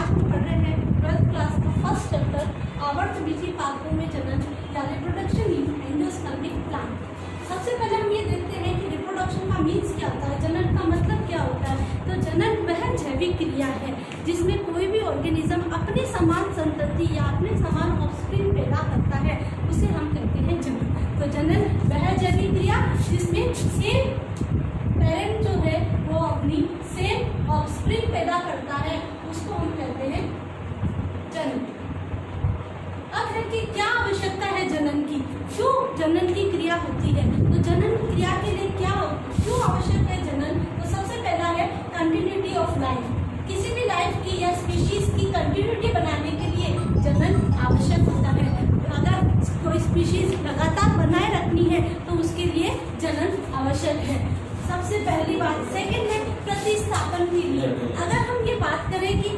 आज हम पढ़ रहे हैं 12th क्लास का फर्स्ट चैप्टर आवर्तबीजी पादपों में जनन या रिप्रोडक्शन इन एंडोस्पर्मिक प्लांट। सबसे पहले हम ये देखते हैं कि रिप्रोडक्शन का मीन्स क्या होता है, जनन का मतलब क्या होता है। तो जनन वह जैविक क्रिया है जिसमें कोई भी ऑर्गेनिज्म अपने समान संतति या अपने समान ऑफस्प्रिंग पैदा करता है, उसे हम कहते हैं जनन। तो जनन वह जैविक क्रिया जिसमें सेम पेरेंट जो है वो अपनी सेम ऑफस्प्रिंग पैदा करता है, उसको हम कहते हैं जनन। अब है कि क्या आवश्यकता है जनन की, क्यों जनन की क्रिया होती है, तो जनन क्रिया के लिए क्यों आवश्यक है जनन। तो सबसे पहला है कंटिन्यूटी ऑफ लाइफ। किसी भी लाइफ की या स्पीशीज की कंटिन्यूटी बनाने के लिए जनन आवश्यक होता है। अगर कोई स्पीशीज लगातार बनाए रखनी है तो उसके लिए जनन आवश्यक है, सबसे पहली बात। सेकंड है प्रतिस्थापन के लिए। अगर हम ये बात करें कि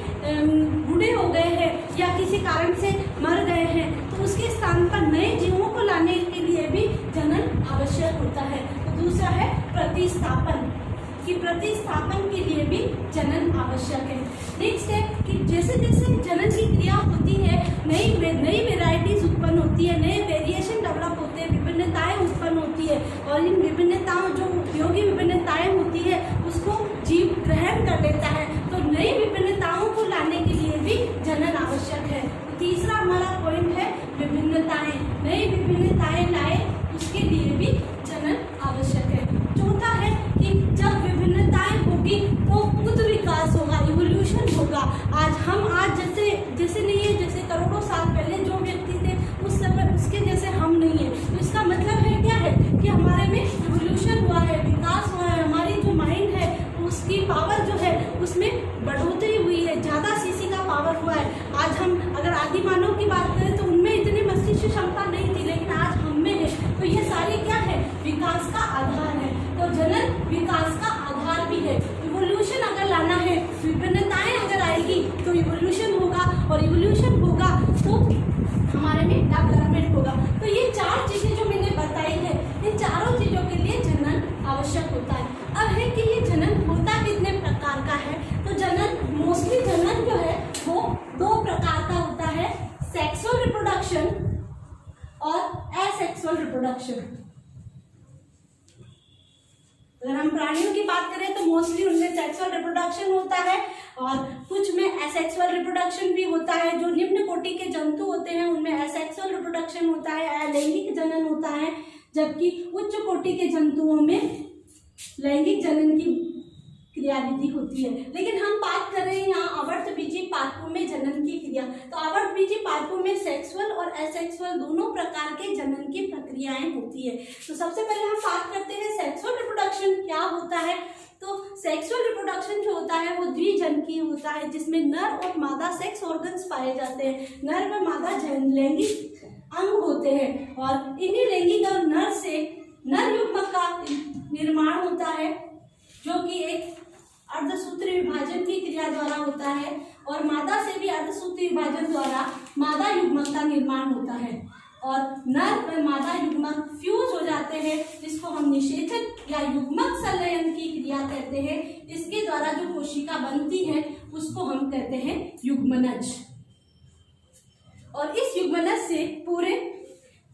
बूढ़े हो गए हैं या किसी कारण से मर गए हैं तो उसके स्थान पर नए जीवों को लाने के लिए भी जनन आवश्यक होता है। तो दूसरा है प्रतिस्थापन, कि प्रतिस्थापन के लिए भी जनन आवश्यक है। नेक्स्ट है कि जैसे जैसे जनन की क्रिया होती है नई वेराइटीज उत्पन्न होती है, नए वेरिएशन डेवलप होते हैं, विभिन्नताएं उत्पन्न होती है और इन विभिन्नताओं जो उपयोगी विभिन्नताएं होती है उसको जीव ग्रहण कर लेता है। तो नई विभिन्नताओं को लाने के लिए भी जनन आवश्यक है। तीसरा हमारा पॉइंट है विभिन्नताएं, नई विभिन्नताएं लाए उसके लिए भी जनन आवश्यक है। चौथा है कि जब विभिन्नताएं होगी तो खुद विकास होगा, इवोल्यूशन होगा। आज जैसे नहीं है, जैसे करोड़ों साल पहले जो व्यक्ति थे उस समय उसके जैसे हम नहीं है। तो इसका मतलब है क्या है कि हमारे में इवोल्यूशन हुआ है, विकास हुआ है, हमारी जो माइंड है उसकी पावर जो है उसमें बढ़ोतरी हुई है, ज़्यादा सीसी का पावर हुआ है। आज हम अगर आदि मानव की बात करें तो उनमें इतनी मस्तिष्क क्षमता नहीं थी, लेकिन आज हम में है। तो ये सारे क्या है, विकास का आधार है। तो जनन विकास का आधार भी है। इवोल्यूशन अगर लाना है, विभिन्नताएं अगर आएगी तो इवोल्यूशन होगा और इवोल्यूशन होगा तो हमारे में डेवलपमेंट होगा। तो ये चार चीजें जो मैंने बताई है, इन चारों चीजों के लिए जनन आवश्यक होता है। अब है कि ये जनन होता कितने प्रकार का है। तो जनन मोस्टली जनन जो है वो दो प्रकार का होता है, सेक्सुअल रिप्रोडक्शन और एसेक्सुअल रिप्रोडक्शन। अगर हम प्राणियों की बात करें तो मोस्टली उनमें सेक्सुअल रिप्रोडक्शन होता है और कुछ में एसेक्सुअल रिप्रोडक्शन भी होता है। जो निम्न कोटि के जंतु होते हैं उनमें एसेक्सुअल रिप्रोडक्शन होता है, लैंगिक जनन होता है, जबकि उच्च कोटि के जंतुओं में लैंगिक जनन की क्रियाविधि होती है। लेकिन हम बात कर रहे हैं यहाँ आवर्तबीजी पादपों में जनन की क्रिया। तो आवर्तबीजी पादपों में सेक्सुअल और एसेक्सुअल दोनों प्रकार के जनन की प्रक्रियाएं होती है। तो सबसे पहले हम बात करते हैं सेक्सुअल रिप्रोडक्शन क्या होता है। तो सेक्सुअल रिप्रोडक्शन जो होता है वो द्विजनकीय होता है, जिसमें नर और मादा सेक्स ऑर्गन्स पाए जाते हैं। नर व मादा लैंगिक अंग होते हैं और इन्हीं लैंगिक और नर से नर युग्मक का निर्माण होता है, जो कि एक अर्धसूत्री विभाजन की क्रिया द्वारा होता है और मादा से भी अर्धसूत्री विभाजन द्वारा मादा युग्मक का निर्माण होता है और नर व मादा युग्मक फ्यूज हो जाते हैं, जिसको हम निषेचन या युग्मक संलयन की क्रिया कहते हैं। इसके द्वारा जो कोशिका बनती है उसको हम कहते हैं युग्मनज और इस युग्मनज से पूरे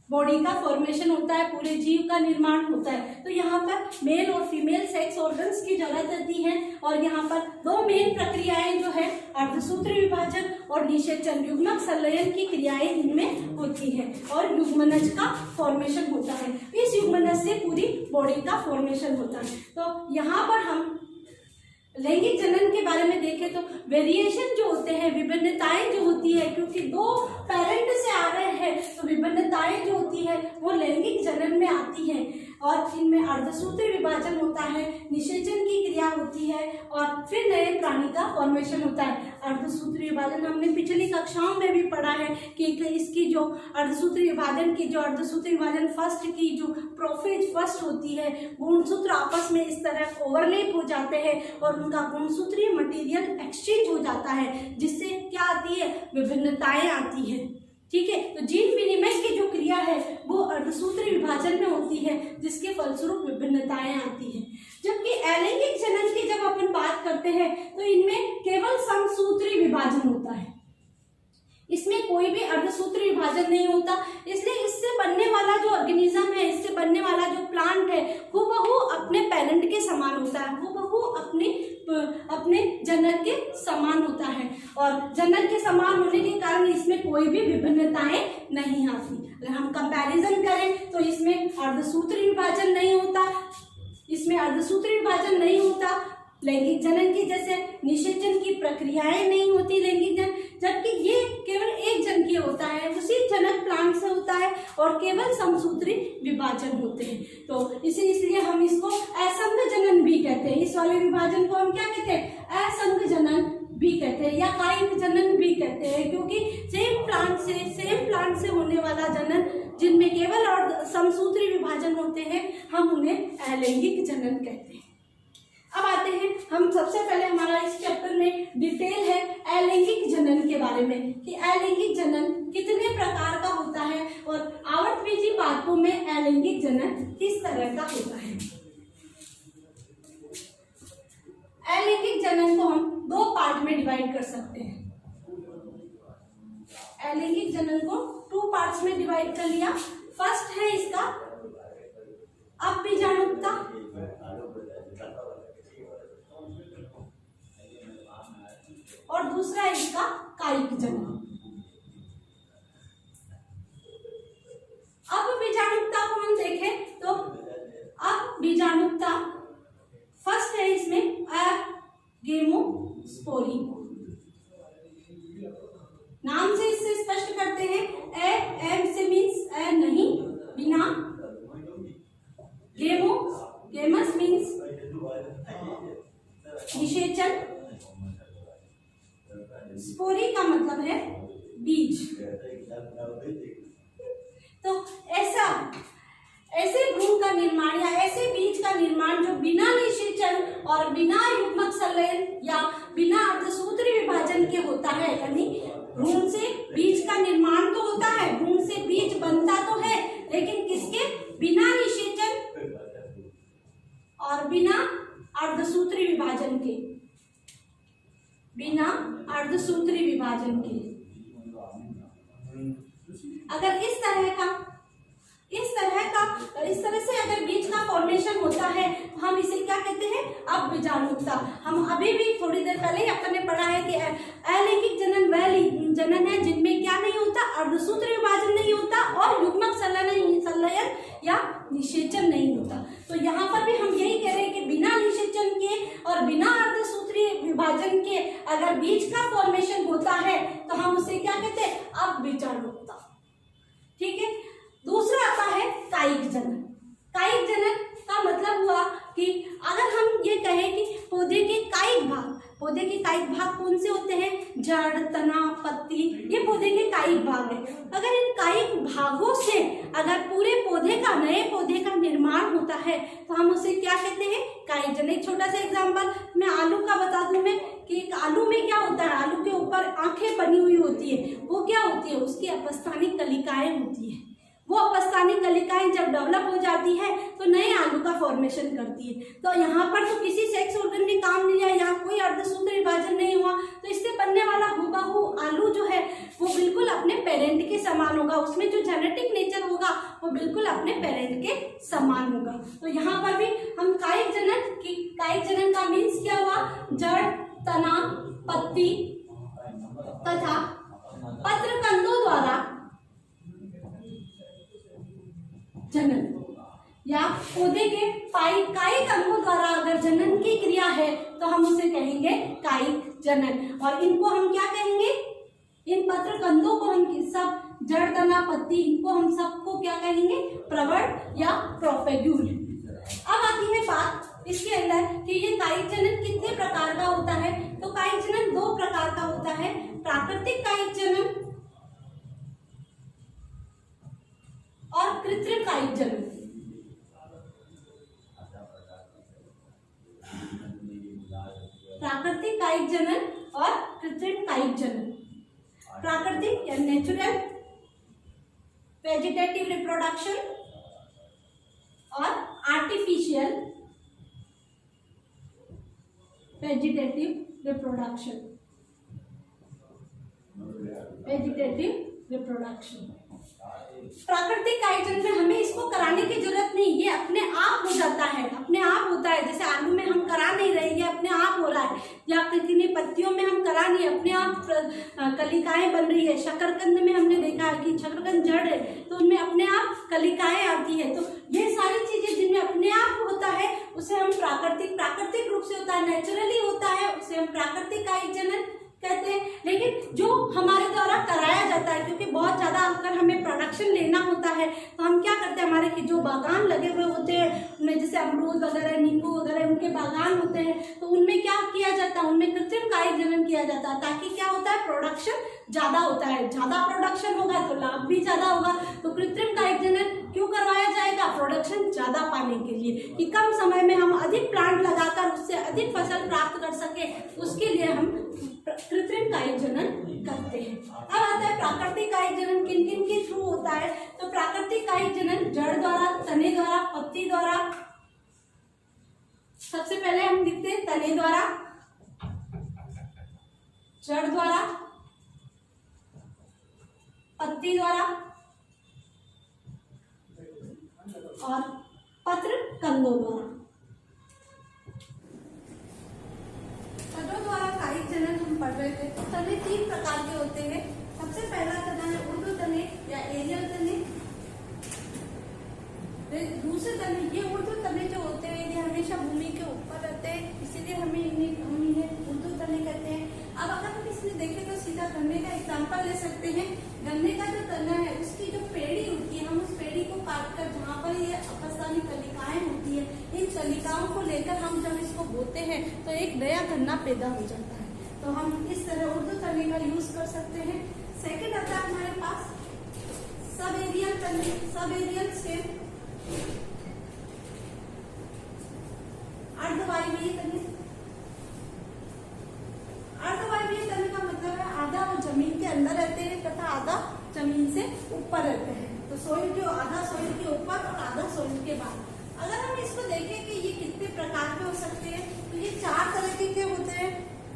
बॉडी का फॉर्मेशन होता है, पूरे जीव का निर्माण होता है। तो यहाँ पर मेल और फीमेल सेक्स ऑर्गन्स की जरूरत होती है और यहाँ पर दो मेन प्रक्रियाएं जो है अर्धसूत्री विभाजन और निषेचन युग्मक संलयन की क्रियाएं इनमें होती है और युग्मनज का फॉर्मेशन होता है। इस युग्मनज से पूरी बॉडी का फॉर्मेशन होता है। तो यहाँ पर हम लैंगिक जनन के बारे में देखें तो वेरिएशन जो होते हैं, विभिन्नताएं जो होती है, क्योंकि दो पेरेंट से आ रहे हैं तो विभिन्नताएं जो होती है वो लैंगिक जनन में आती हैं और इनमें अर्धसूत्री विभाजन होता है, निषेचन की क्रिया होती है और फिर नए प्राणी का फॉर्मेशन होता है। अर्धसूत्री विभाजन हमने पिछली कक्षाओं में भी पढ़ा है कि इसकी जो अर्धसूत्री विभाजन फर्स्ट की जो प्रोफेज फर्स्ट होती है, गुणसूत्र आपस में इस तरह ओवरलैप हो जाते हैं और उनका गुणसूत्रीय मटेरियल एक्सचेंज हो जाता है, जिससे क्या आती है, विभिन्नताएं आती है। ठीक है, तो जीन विनिमय की जो क्रिया है वो अर्धसूत्री विभाजन में होती है, जिसके फलस्वरूप विभिन्नताएं आती हैं। जबकि अलैंगिक जनन की जब अपन बात करते हैं तो इनमें केवल समसूत्री विभाजन होता इसमें कोई भी अर्धसूत्री विभाजन नहीं होता, इसलिए इससे बनने वाला जो ऑर्गेनिज्म है, इससे बनने वाला जो प्लांट है, वो बहु अपने पेरेंट के समान होता है, वो बहु अपने जनक के समान होता है। और जनक के समान होने के कारण इसमें कोई भी विभिन्नताएं नहीं आती। अगर हम कंपैरिजन करें तो इसमें अर्धसूत्री विभाजन नहीं होता, इसमें अर्धसूत्री विभाजन नहीं होता, लैंगिक जनन की जैसे निषेचन की प्रक्रियाएं नहीं होती लैंगिक जन, जबकि ये केवल एक जनकीय होता है, उसी जनक प्लांट से होता है और केवल समसूत्री विभाजन होते हैं। तो इसलिए हम इसको असंग जनन भी कहते हैं। इस वाले विभाजन को हम क्या कहते हैं? असंग जनन भी कहते हैं या कायिक जनन भी कहते हैं, क्योंकि सेम प्लांट से होने वाला जनन जिनमें केवल और समसूत्री विभाजन होते हैं, हम उन्हें अलैंगिक जनन कहते हैं। अब आते हैं हम सबसे पहले हमारा इस चैप्टर में डिटेल है अलैंगिक जनन के बारे में कि अलैंगिक जनन कितने प्रकार का होता है और आवर्तबीजी पादपों में अलैंगिक जनन किस तरह का होता है। अलैंगिक जनन को हम दो पार्ट में डिवाइड कर सकते हैं। अलैंगिक जनन को 2 पार्ट्स में डिवाइड कर लिया। फर्स्ट है इसका अपबीजाणुकता और दूसरा है इसका कायिक जनन। अब बीजाणुकता को हम देखें तो अब बीजाणुकता फर्स्ट है इसमें गेमोस्पोरी। नाम से इससे स्पष्ट करते हैं, एम से मीन्स नहीं, बिना, गेमस मीन्स निषेचन, स्पोरी का मतलब है बीज। तो ऐसे भ्रूण का निर्माण या ऐसे बीज का निर्माण जो बिना निषेचन और बिना युग्मक संलयन या बिना अर्धसूत्री विभाजन के होता है, यानी भ्रूण से बीज का निर्माण तो होता है, भ्रूण से बीज बनता तो है, लेकिन किसके? बिना निषेचन और बिना अर्धसूत्री विभाजन के, बिना अर्धसूत्री विभाजन के। अगर इस तरह से अगर बीज का फॉर्मेशन होता है तो हम इसे क्या कहते हैं? अपबीजाणुकता। हम अभी भी थोड़ी देर पहले ही अपन ने पढ़ा है कि अलैंगिक जनन वह जनन है जिनमें क्या नहीं होता? अर्धसूत्री विभाजन नहीं होता और युग्मक संलयन या निषेचन नहीं होता। तो यहाँ पर भी हम यही कह रहे हैं कि बिना निषेचन के और बिना अर्धसूत्री विभाजन के अगर बीज का फॉर्मेशन होता है तो हम उसे क्या कहते हैं? अपबीजाणुकता। ठीक है। दूसरा आता है कायिक जनन। कायिक जनन का मतलब हुआ कि अगर हम ये कहें कि पौधे के कायिक भाग कौन से होते हैं? जड़, तना, पत्ती, ये पौधे के कायिक भाग है। अगर इन कायिक भागों से अगर पूरे नए पौधे का निर्माण होता है तो हम उसे क्या कहते हैं? कायिक जनन। एक छोटा सा एग्जाम्पल मैं आलू का बता दूं मैं कि एक आलू में क्या होता है? आलू के ऊपर आंखें बनी हुई होती है, वो क्या होती है? उसकी अपस्थानिक कलिकाएं होती है। वो अपस्थानिक कलिकाएं जब डेवलप हो जाती है तो नए आलू का फॉर्मेशन करती है। तो यहाँ पर तो किसी सेक्स ऑर्गन ने काम लिया, यहाँ कोई अर्धसूत्री विभाजन नहीं हुआ, तो इससे बनने वाला हुबहू आलू जो है वो बिल्कुल अपने पेरेंट के समान होगा। उसमें जो जेनेटिक नेचर होगा वो बिल्कुल अपने पेरेंट के समान होगा। तो यहाँ पर भी हम कायिक जनन का मीन्स क्या हुआ? जड़, तना, पत्ती तथा पत्रकंदों द्वारा जनन या पौधे के कायिक अंगों द्वारा अगर जनन की क्रिया है तो हम उसे कहेंगे कायिक जनन। और इनको हम क्या कहेंगे? इन पत्रकंदों को हम सब, जड़, तना, पत्ती, इनको हम सबको क्या कहेंगे? प्रवर्ध या प्रोपेग्यूल। अब आती है बात इसके अंदर कि ये कायिक जनन कितने प्रकार का होता है। तो कायिक जनन 2 प्रकार का होता है, प्राकृतिक कायिक जनन और कृत्रिम कायिक जनन। प्राकृतिक कायिक जनन और कृत्रिम कायिक जनन। प्राकृतिक या नेचुरल वेजिटेटिव रिप्रोडक्शन और artificial vegetative reproduction. Vegetative reproduction. प्राकृतिक काइटन में हमें इसको कराने की जरूरत नहीं, ये अपने आप हो जाता है, अपने आप होता है। जैसे आलू में हम करा नहीं रहे, ये अपने आप हो रहा है, या कितनी पत्तियों में हम करा नहीं, अपने आप कलिकाएं बन रही है। शकरकंद में हमने देखा है कि शकरकंद जड़ है तो उनमें अपने आप कलिकाएं आती है। तो ये सारी चीजें जिनमें अपने आप होता है उसे हम प्राकृतिक रूप से होता है, नेचुरली होता है, उसे हम प्राकृतिक कायिक जनन कहते हैं। लेकिन जो हमारे द्वारा कराया जाता है, क्योंकि बहुत ज़्यादा अगर हमें प्रोडक्शन लेना होता है तो हम क्या करते हैं, हमारे की जो बागान लगे हुए होते हैं उनमें जैसे अमरूद वगैरह, नींबू वगैरह, उनके बागान होते हैं, तो उनमें क्या किया जाता है, उनमें कृत्रिम कायिक जनन किया जाता है, ताकि क्या होता है, प्रोडक्शन ज़्यादा होता है। ज़्यादा प्रोडक्शन होगा तो लाभ भी ज़्यादा होगा। तो कृत्रिम कायिक जनन क्यों करवाया जाएगा, प्रोडक्शन ज़्यादा पाने के लिए, कि कम समय में हम अधिक प्लांट लगाकर उससे अधिक फसल प्राप्त कर सके, उसके लिए हम कृत्रिम कायिक जनन करते हैं। अब आता है प्राकृतिक कायिक जनन किन किन के थ्रू होता है। तो प्राकृतिक कायिक जनन जड़ द्वारा, तने द्वारा, पत्ती द्वारा। सबसे पहले हम लिखते हैं तने द्वारा, जड़ द्वारा, पत्ती द्वारा और पत्र कंदों द्वारा। तनों द्वारा कायिक जनन हम पढ़ रहे थे। तने 3 प्रकार के होते हैं। सबसे पहला तना है ऊर्ध्व तने या एरियल तने। दूसरे तने, ये ऊर्ध्व तने जो होते हैं ये हमेशा भूमि के ऊपर रहते हैं, इसीलिए हम इन्हें ऊर्ध्व तने कहते हैं। अब अगर हम इसमें देखें तो सीधा गन्ने का एग्जाम्पल ले सकते हैं। गन्ने का जो तना है उसकी जो पेड़ी होती है, हम उस पेड़ी को काट कर जहाँ पर ये अपस्थानी कलिकाएं होती है, इन कलिकाओं को लेकर हम जब इसको बोते हैं तो एक नया गन्ना पैदा हो जाता है। तो हम इस तरह ऊर्ध्व तने का यूज कर सकते हैं। सेकेंड आता है हमारे पास सब एरियल तने, सब एरियल स्टेम, अर्धवायवीय तने। अर्धवायवीय तने का मतलब है आधा वो जमीन के अंदर रहते हैं तथा आधा जमीन से ऊपर रहते हैं। तो सोइल जो आधा सोइल के ऊपर और आधा सोइल के बाद। अगर हम इसको देखें कि ये कितने प्रकार के हो सकते हैं, तो ये 4 तरह के होते हैं।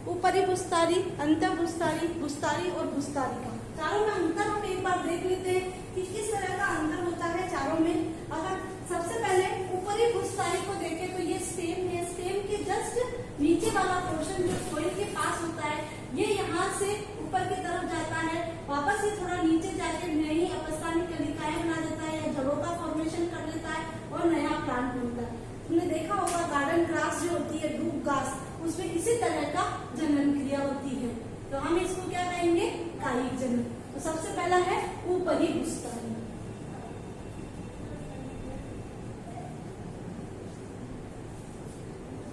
ऊपरी भूस्तारी, अंतर भूस्तारी, भूस्तारी और भूस्तारिका। चारों में अंतर हम एक बार देख लेते हैं कि किस तरह का अंतर होता है चारों में। अगर सबसे पहले ऊपरी भूस्तारी को देखें तो ये स्टेम है, स्टेम के जस्ट नीचे वाला पोर्शन जो सोइल के पास होता है, ये यहाँ से ऊपर की तरफ जाता है, वापस ये थोड़ा नीचे जाके नई अपस्थानी कलिकाएं बना देता है या जड़ों का फॉर्मेशन कर लेता है और नया प्लांट बनता है। तुमने देखा होगा गार्डन ग्रास जो होती है, धूप घास, उसमें इसी तरह का जनन क्रिया होती है। तो हम इसको क्या कहेंगे, कायिक जनन। तो सबसे पहला है ऊपरी भूस्तारी।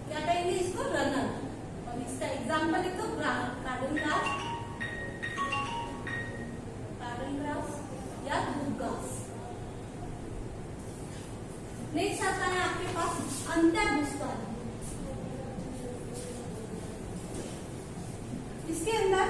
क्या कहेंगे इसको, रनर। और इसका एग्जाम्पल लिख दो, गार्डन ग्रास, या धूप घास। नेक्स्ट आता है आपके पास अंतर भूस्तारी। इसके अंदर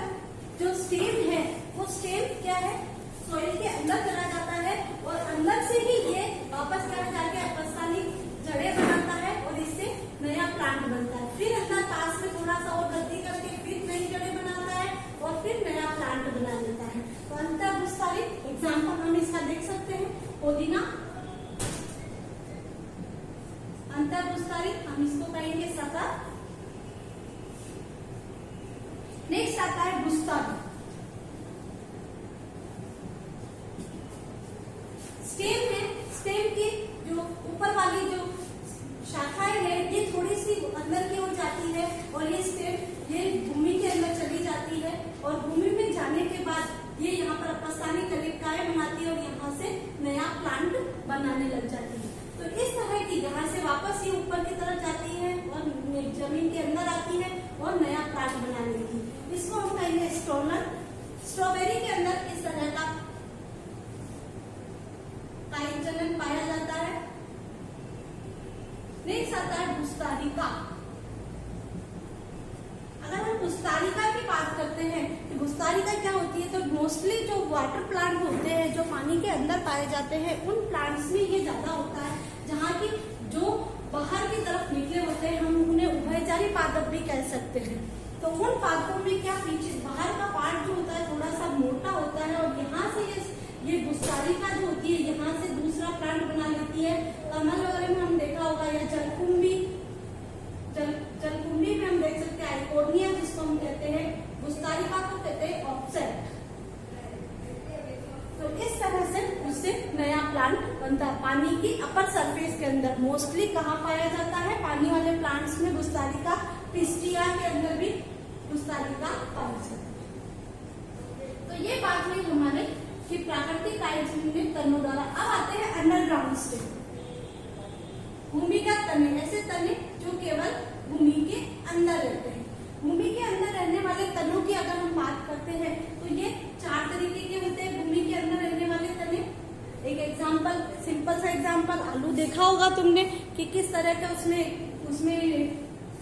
जो स्टेम है वो स्टेम क्या है, सोइल के अंदर चला जाता है और अंदर से ही ये वापस क्या जाके अपस्थानी जड़ें बनाता है और इससे नया प्लांट बनता है। फिर अंदर पास में थोड़ा सा और गति करके फिर नई जड़ें बनाता है और फिर नया प्लांट बना देता है। तो अंतर भूस्तारी एग्जाम्पल हम इसका देख सकते हैं, पुदीना। अंतर भूस्तारी हम इसको कहेंगे सकर। नेक्स्ट आता है भूस्तारी। स्टेम है, स्टेम की जो ऊपर वाली जो शाखाएं है ये थोड़ी सी अंदर की ओर जाती है और ये स्टेम ये भूमि के अंदर चली जाती है और भूमि में जाने के बाद ये यहाँ पर अपस्थानी कलिकाएं बनाती है और यहाँ से नया प्लांट बनाने लग जाती है। तो इस तरह की यहाँ से वापस ये ऊपर की तरफ जाती है और जमीन के अंदर आती है और नया प्लांट बनाने लगती है। इसको हम कहेंगे स्टोनर। स्ट्रॉबेरी के अंदर इस तरह का कायिक जनन पाया जाता है। नेक्स्ट आता है भूस्तारिका। अगर हम भूस्तारिका की बात करते हैं कि भूस्तारिका क्या होती है, तो मोस्टली जो वाटर प्लांट होते हैं जो पानी के अंदर पाए जाते हैं उन प्लांट्स में ये ज्यादा होता है, जहाँ की जो बाहर की तरफ निकले होते हैं हम उन्हें उभयचरी पादप भी कह सकते हैं। तो उन पादपों में क्या पीछे बाहर का पार्ट जो होता है थोड़ा सा मोटा बनता है? पानी की अपर सरफेस के अंदर। मोस्टली कहाँ पाया जाता है? पानी वाले प्लांट्स में गुस्तारिका पिस्टिया के अंदर भी गुस्तारिका पाया जाता है। तो ये बात हुई हमारे कि प्राकृतिक काइट्स में तनों द्वारा। अब आते हैं अंडरग्राउंड स्टेज, भूमिगत तने, ऐसे तने जो केवल भूमि के अंदर रहते हैं। भूमि के अंदर रहने वाले तनों की अगर हम बात करते हैं तो ये 4 तरीके के होते हैं भूमि के अंदर रहने वाले तने। एक एग्जांपल, सिंपल सा एग्जांपल, आलू देखा होगा तुमने कि किस तरह का उसमें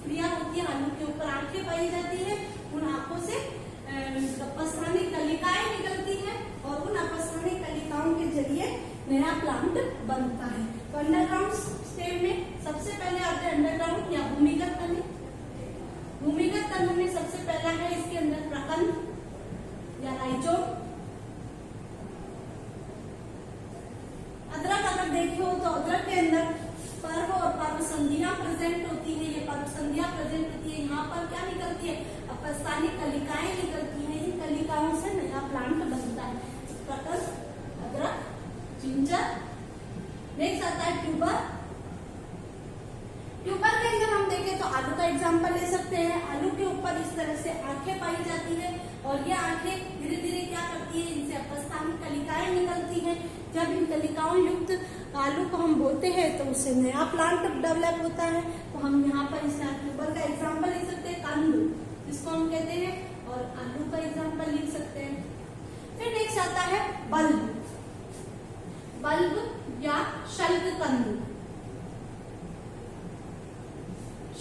क्रिया होती है। आलू के ऊपर आंखें पाई जाती है, उन आंखों से अपस्थानिक कलिकाएं निकलती है और उन अपस्थानिक कलिकाओं के जरिए नया प्लांट बनता है। तो अंडरग्राउंड स्टेज में सबसे पहले आते हैं अंडरग्राउंड या भूमिगत तने। भूमिगत तनों में सबसे पहला है इसके अंदर प्रकंद या राइजोम। अदरक अगर देखे हो तो अदरक के अंदर पर्व और पर्व संधियां प्रेजेंट होती है। ये पर्व संधियां प्रेजेंट होती है। यहाँ पर क्या निकलती है? अपस्थानिक कलिकाएं निकलती हैं। इन कलिकाओं से नया प्लांट बनता है। प्रकंद, अदरक, जिंजर। नेक्स्ट आता है ट्यूबर। ट्यूबर के अंदर हम देखें तो आलू का एग्जांपल ले सकते हैं। आलू के ऊपर इस तरह से आंखें पाई जाती है और ये आंखें धीरे धीरे क्या करती है? इनसे अपस्थानिक कलिकाएं निकलती हैं। जब इन कलिकाओं युक्त आलू को हम बोते हैं तो उससे नया प्लांट डेवलप होता है। तो हम यहाँ पर इस ट्यूबर का एग्जांपल लिख सकते हैं, कंद जिसको हम कहते हैं, और आलू का एग्जांपल लिख सकते हैं। फिर नेक्स्ट आता है बल्ब। बल्ब या शल्ककंद।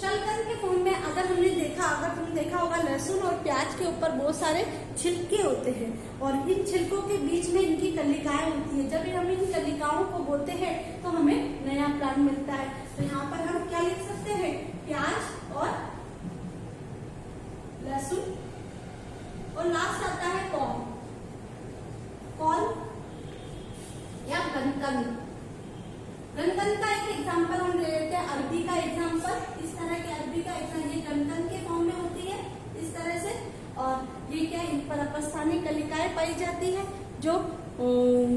शल्ककंद के फॉर्म में अगर तुमने देखा होगा लहसुन और प्याज के ऊपर बहुत सारे छिलके होते हैं और इन छिलकों के बीच में इनकी कलिकाएं होती है। जब हम इन कलिकाओं को बोते हैं तो हमें नया प्लांट मिलता है। तो यहाँ पर हम क्या लिख सकते हैं? प्याज और लहसुन। और लास्ट आता है कॉर्न। कॉर्न या गनकंद। गनकंद का एक एग्जांपल हम ले लेते हैं, अरबी का एग्जांपल। इस तरह के अरबी का एग्जांपल, ये गनकंद के फॉर्म में होती है इस तरह से। और ये क्या, इन पर अपस्थानिक कलिकाएं पाई जाती है जो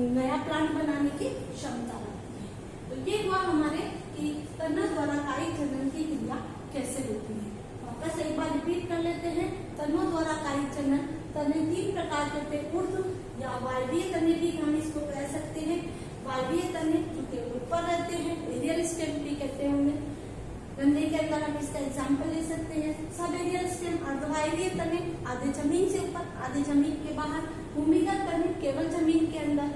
नया प्लांट बनाने की क्षमता रखती है। तो ये हुआ हमारे कि तनों द्वारा कायिक जनन की क्रिया कैसे होती है। वापस एक बार रिपीट कर लेते हैं। तनों द्वारा कायिक जनन, तने 3 प्रकार के होते हैं। ऊर्ध्व या वायवीय तने भी हम इसको कह सकते हैं। वायवीय तने जो के ऊपर रहते हैं, एरियल स्टेम भी कहते हैं उन्हें। गन्ने के अंदर हम इसका एग्जांपल ले सकते हैं। सब एरियल स्टेम, अर्धवायवीय तने, आधे जमीन से ऊपर आधे जमीन के बाहर। भूमिगत तने केवल जमीन के अंदर।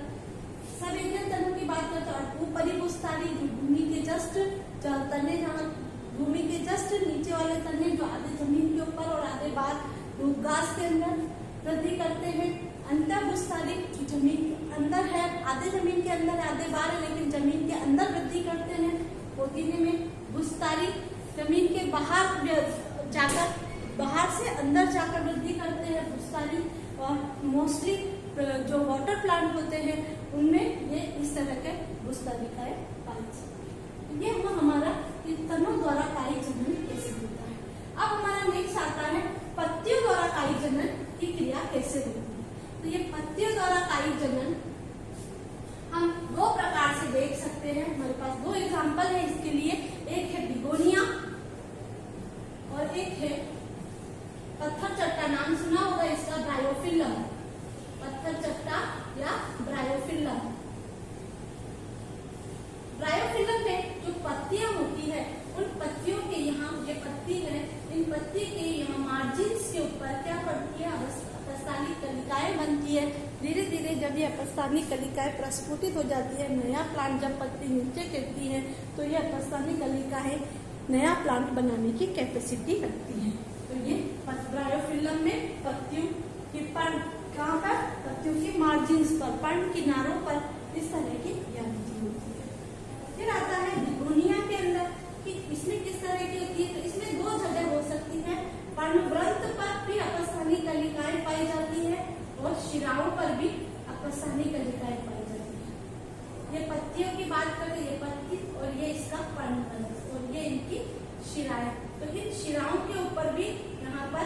सब एरियल तनों की बात करते हैं। ऊपरी गुस्तारी जो भूमि के जस्ट तने, जहाँ भूमि के जस्ट नीचे वाले तने जो आधे जमीन के ऊपर और आधे बाहर घास के अंदर वृद्धि करते हैं। अंतर गुस्तारी जो जमीन के अंदर है, आधे जमीन के अंदर आधे बाहर है लेकिन जमीन के अंदर वृद्धि करते हैं पोतीने में। गुस्तारी जमीन के बाहर जाकर, बाहर से अंदर जाकर वृद्धि करते हैं गुस्तारी। और मोस्टली जो वाटर प्लांट होते हैं उनमें ये इस तरह के गुस्तारिकाएं पाई जाती हैं। ये हुआ हमारा कि तनों द्वारा कायिक जनन कैसे होता है। अब हमारा नेक्स्ट आता है पत्तियों द्वारा कायिक जनन की क्रिया कैसे होती है। तो ये पत्तियों द्वारा कायिक जनन हम 2 प्रकार से देख सकते हैं। हमारे पास 2 एग्जांपल है इसके लिए। एक है बिगोनिया और एक है पत्थर चट्टा। नाम सुना होगा इसका, ब्रायोफिलम। पत्थर चट्टा या ब्रायोफिलम। ब्रायोफिलम में जो पत्तियां होती है उन पत्तियों के यहाँ, ये पत्ती है, इन पत्ती के यहाँ मार्जिन्स के ऊपर क्या पड़ती है? अपस्थानिक कलिकाएं बनती है। धीरे धीरे जब ये अपस्थानिक कलिकाएं प्रस्फुटित हो जाती है, नया प्लांट जब पत्ती नीचे गिरती है तो ये अपस्थानिक कलिकाएं नया प्लांट बनाने की कैपेसिटी रखती है। तो ये ब्रायोफिलम में पत्तियों की पर्ण, कहाँ पर? पत्तियों की मार्जिन्स पर, पर्ण किनारों पर इस तरह की ग्रंथि होती है। फिर आता है बिगोनिया के अंदर कि इसमें किस तरह की होती है। तो इसमें 2 जगह हो सकती है। पर्णवृंत पर भी अपस्थानिक कलिकाएं पाई जाती है और शिराओं पर भी अपस्थानिक कलिकाएं पाई जाती है। ये पत्तियों की बात करें, ये पत्ती और ये इसका पर्णवृंत और ये इनकी शिराएं। तो इन शिराओं के ऊपर भी यहाँ पर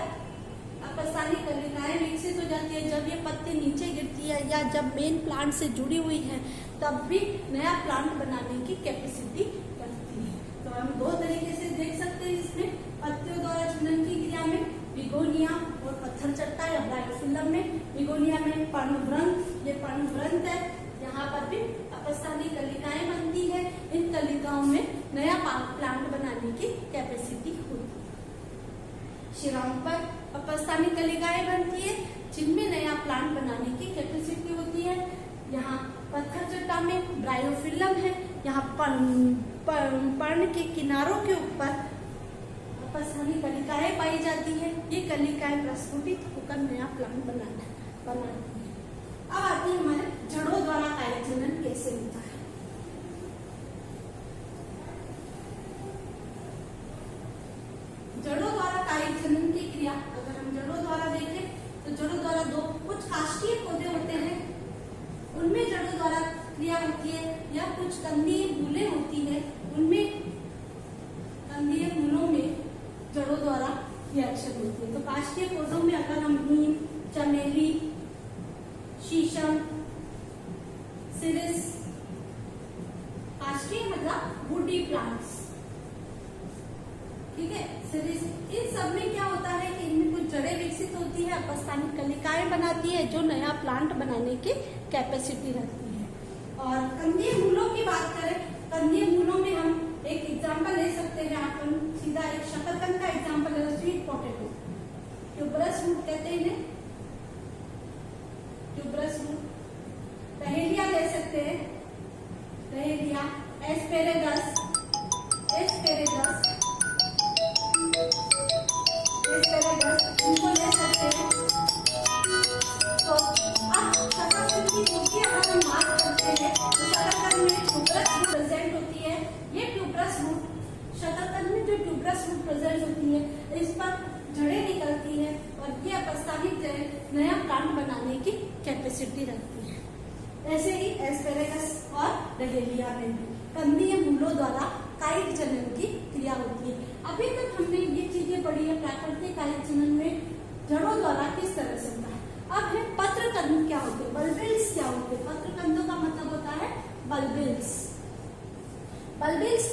अपस्थानिक कलिकाएं विकसित हो जाती है। जब ये पत्ती नीचे गिरती है या जब मेन प्लांट से जुड़ी हुई है तब भी नया प्लांट बनाने की कैपेसिटी रखती है। तो हम दो तरीके से देख सकते हैं इसमें, पत्तियों द्वारा जनन की क्रिया में बिगोनिया और पत्थर चट्टा या ब्रायोफिलम में। बिगोनिया में पर्णवृंत, ये पर्णवृंत है, यहाँ पर भी अपस्थानी कलिकाएं बनती है। इन कलिकाओं में नया प्लांट बनाने की कैपेसिटी होती है। शिराओं पर अपस्थानी कलिकाएं बनती है जिनमें नया प्लांट बनाने की कैपेसिटी होती है। यहाँ पत्थर चट्टा में ब्रायोफिलम है, यहाँ पर्ण के किनारों के ऊपर अपस्थानी कलिकाएं पाई जाती है। ये कलिकाएं प्रस्फुटित होकर नया प्लांट बनाती है। अब आती है हमारे जड़ों द्वारा कायिक जनन कैसे होता है। जड़ों द्वारा कायिक जनन की क्रिया अगर हम जड़ों द्वारा देखें तो जड़ों द्वारा दो कुछ काष्ठीय पौधे होते हैं, उनमें जड़ों द्वारा क्रिया होती है, या कुछ कंदीय मूलें होती है, उनमें कंदीय मूलों में जड़ों द्वारा रिएक्शन होती है। तो काष्ठीय पौधों में अगर हम नीम, चमेली, शीशम, सिरिस, काष्ठीय मतलब वुडी प्लांट्स, ठीक है, सिरिस, इन सब में क्या होता है कि इनमें कुछ जड़ें विकसित होती है, अपस्थानिक कलिकाएं बनाती है जो नया प्लांट बनाने की कैपेसिटी रखती है। और कंदीय मूलों की बात करें, कंदीय मूलों में हम एक एग्जांपल ले सकते हैं, अपन सीधा एक शकरकंद का एग्जांपल है, स्वीट पोटैटो, ट्यूबरस रूट कहते हैं इन्हें, ट्यूबरस रूट। पहेलिया ले सकते हैं, पहेलिया, एस्पेरेगस, एस्पेरेगस, एस्पेरेगस, इनको ले सकते हैं। तो अब शकरकंद की खूबियां अगर हम बात करते हैं तो शकरकंद में ट्यूबरस रूट प्रेजेंट होती है। ये ट्यूबरस रूट, शकरकंद में जो ट्यूबरस रूट प्रेजेंट होती है, इस पर जड़ें निकलती है और ये अपस्थानिक जड़ें नया प्लांट बनाने की कैपेसिटी रखती है। ऐसे ही एस्पेरेगस और डहेलिया में भी कंदीय मूलों द्वारा कायिक जनन की क्रिया होती है। अभी तक हमने ये चीजें पढ़ी है प्राकृतिक कायिक जनन में जड़ों द्वारा किस तरह से होता है। अब है पत्रकंद क्या होते हैं, बल्बिल्स क्या होते हैं। पत्रकंदों का मतलब होता है बल्बिल्स। बल्बिल्स